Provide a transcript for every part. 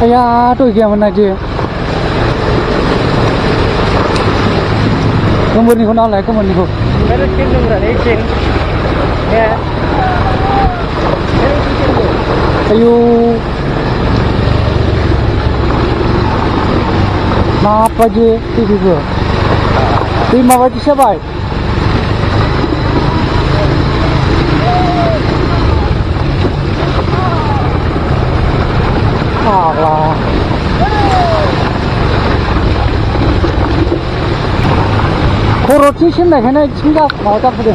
Ayah tu gimana aja? Kamu ni kau nak kamu ni kau. Mereka kena berada di ya. Ayu. Apa je tu juga. Terima kasih sahabat. Allah. Koroti şimdi hani şimdi mağda fıdı.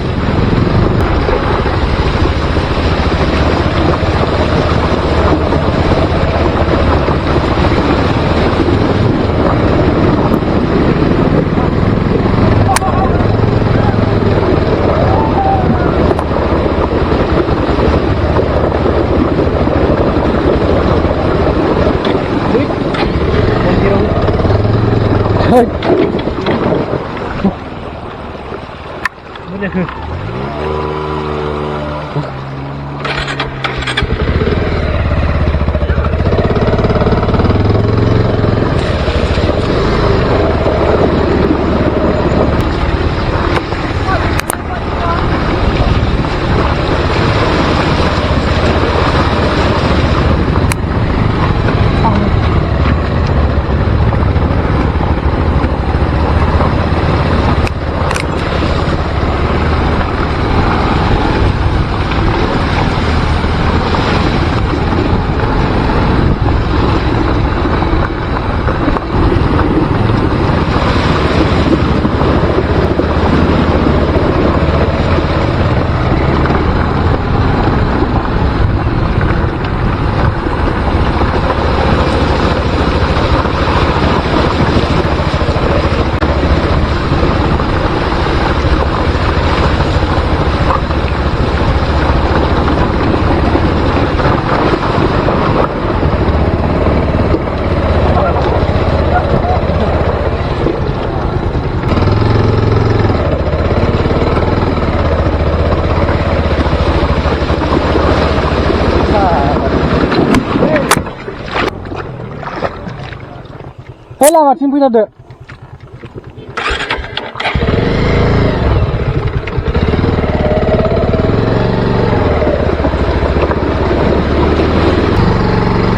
Hela Martin punya dek.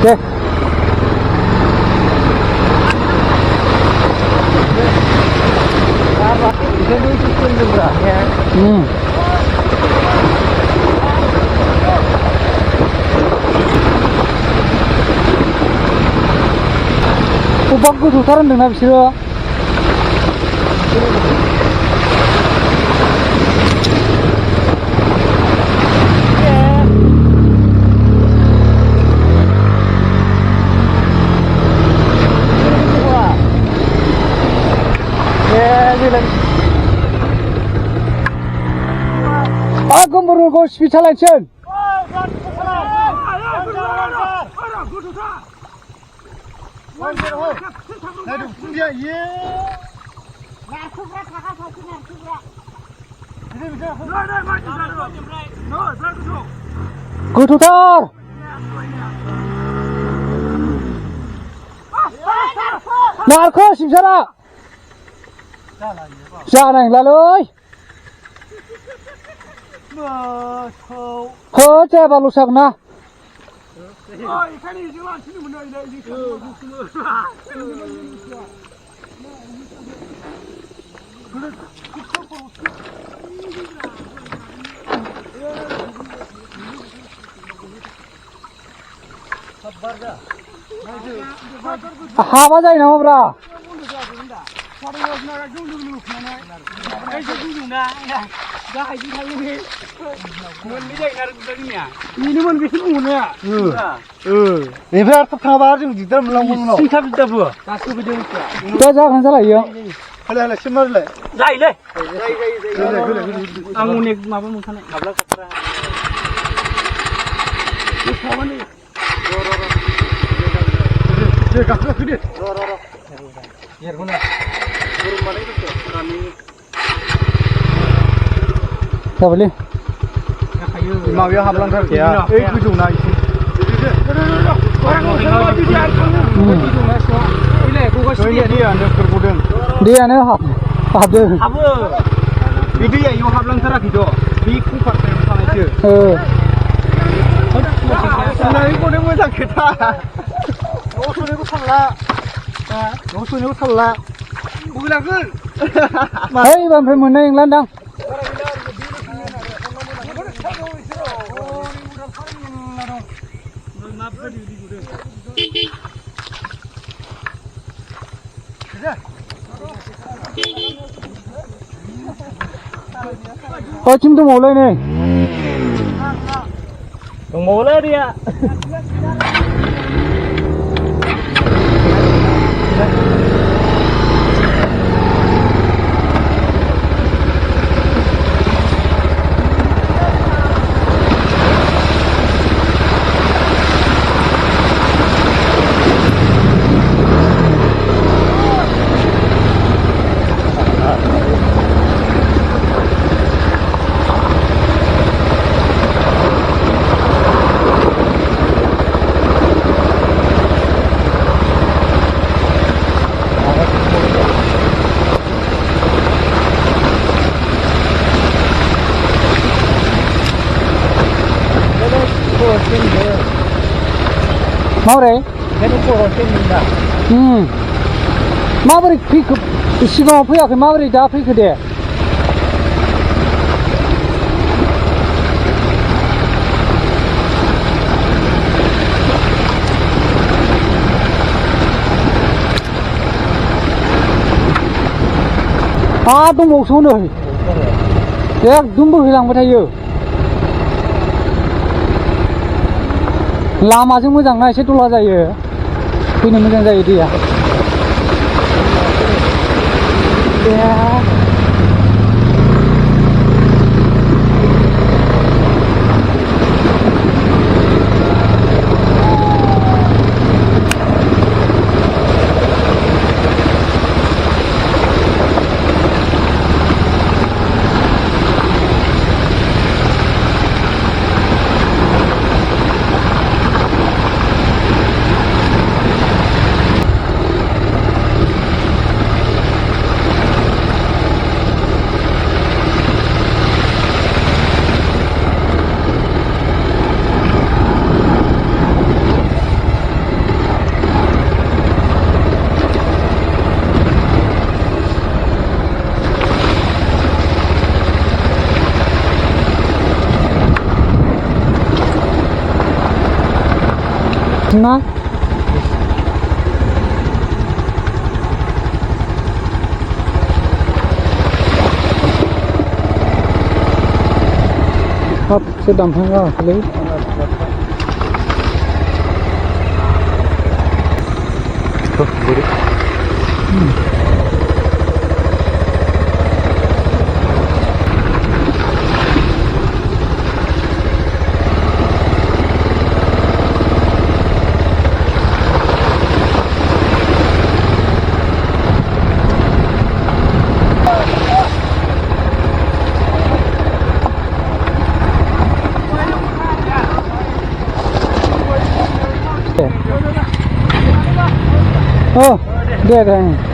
Dek. Apa? Itu sistem juga ya. Bagus utaran dengan bisiro. Aku merujuk hospital aja. Kututar. Narko simsara. Jangan lalu. Kau coba lusak na. Hava যায় না আমরা Never to cover him, the drum long. See, have the book. That's what we do. 또 자간 살아요. Hello, Simmerley. Lay. I'm going to make my own. Sao vậy? Mau vô học lần theo kìa. Ê, cứ dùng này. 저희는 दैयानो खुरबोदों दैयानो हाबदों हाबो बे दैया इयाव हाबलांथाराखैथ' बे कफारसायाव थानायसो सोंनायखौनो मोजां खोथा न' सोनायखौ थांला न' सोनायखौ थांला बबेलांगोन ओइ ओमफ्राय मोननाय नंलादां 지금 दंबावोलाय नै दंबावोलै दैया माबोरै माबोरै फैखो सिगाङाव फैयाखै माबोरै दा फैखो दे दंबावोसो नै एकदम बोहैलांबाय थायो लामाजों मोजां ना एसे दलहा जायो फैनो मोजां जायो दैया ना से दामफांगा दे